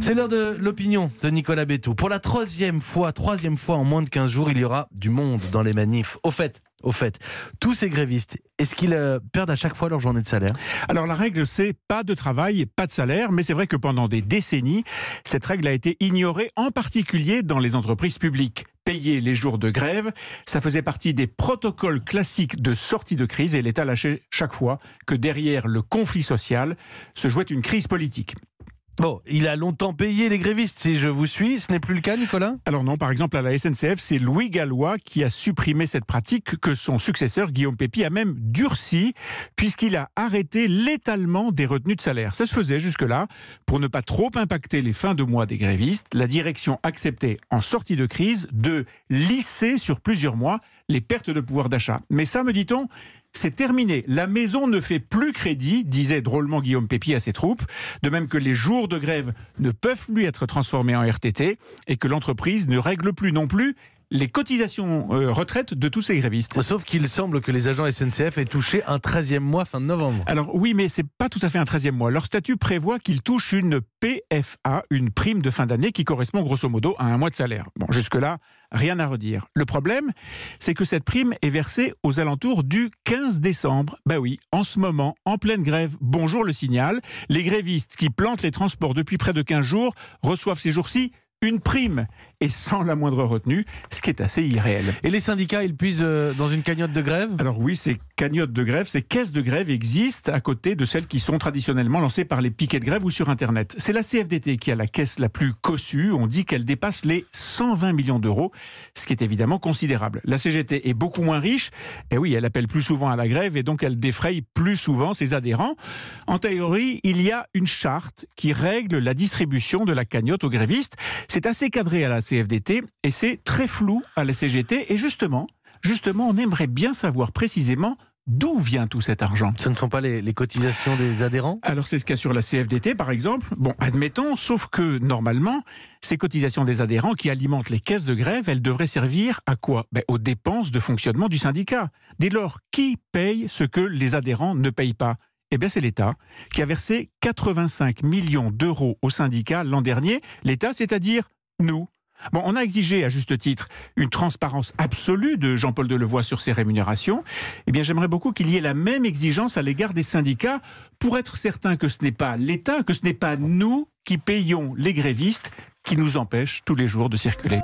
C'est l'heure de l'opinion de Nicolas Bétou. Pour la troisième fois en moins de 15 jours, il y aura du monde dans les manifs. Au fait, tous ces grévistes, est-ce qu'ils perdent à chaque fois leur journée de salaire? Alors la règle, c'est pas de travail, pas de salaire, mais c'est vrai que pendant des décennies, cette règle a été ignorée, en particulier dans les entreprises publiques. Payer les jours de grève, ça faisait partie des protocoles classiques de sortie de crise et l'État lâchait chaque fois que derrière le conflit social se jouait une crise politique. Bon, il a longtemps payé les grévistes, si je vous suis. Ce n'est plus le cas, Nicolas? Alors non, par exemple, à la SNCF, c'est Louis Gallois qui a supprimé cette pratique que son successeur, Guillaume Pepy, a même durci, puisqu'il a arrêté l'étalement des retenues de salaire. Ça se faisait jusque-là. Pour ne pas trop impacter les fins de mois des grévistes, la direction acceptait, en sortie de crise, de lisser sur plusieurs mois les pertes de pouvoir d'achat. Mais ça, me dit-on, c'est terminé. La maison ne fait plus crédit, disait drôlement Guillaume Pepy à ses troupes, de même que les jours de grève ne peuvent plus être transformés en RTT et que l'entreprise ne règle plus non plus les cotisations retraite de tous ces grévistes. Sauf qu'il semble que les agents SNCF aient touché un 13e mois fin de novembre. Alors oui, mais c'est pas tout à fait un 13e mois. Leur statut prévoit qu'ils touchent une PFA, une prime de fin d'année qui correspond grosso modo à un mois de salaire. Bon, jusque-là, rien à redire. Le problème, c'est que cette prime est versée aux alentours du 15 décembre. Ben oui, en ce moment, en pleine grève, bonjour le signal, les grévistes qui plantent les transports depuis près de 15 jours reçoivent ces jours-ci une prime, et sans la moindre retenue, ce qui est assez irréel. Et les syndicats, ils puisent dans une cagnotte de grève? Alors oui, ces cagnottes de grève, ces caisses de grève existent à côté de celles qui sont traditionnellement lancées par les piquets de grève ou sur Internet. C'est la CFDT qui a la caisse la plus cossue. On dit qu'elle dépasse les 120 millions d'euros, ce qui est évidemment considérable. La CGT est beaucoup moins riche. Et oui, elle appelle plus souvent à la grève et donc elle défraye plus souvent ses adhérents. En théorie, il y a une charte qui règle la distribution de la cagnotte aux grévistes. C'est assez cadré à la CFDT et c'est très flou à la CGT. Et justement, on aimerait bien savoir précisément d'où vient tout cet argent. Ce ne sont pas les cotisations des adhérents? Alors c'est ce qu'assure la CFDT par exemple. Bon, admettons, sauf que normalement, ces cotisations des adhérents qui alimentent les caisses de grève, elles devraient servir à quoi? Aux dépenses de fonctionnement du syndicat. Dès lors, qui paye ce que les adhérents ne payent pas? Eh bien, c'est l'État qui a versé 85 millions d'euros au syndicat l'an dernier. L'État, c'est-à-dire nous. Bon, on a exigé, à juste titre, une transparence absolue de Jean-Paul Delevoye sur ses rémunérations. Eh bien, j'aimerais beaucoup qu'il y ait la même exigence à l'égard des syndicats pour être certain que ce n'est pas l'État, que ce n'est pas nous qui payons les grévistes qui nous empêchent tous les jours de circuler.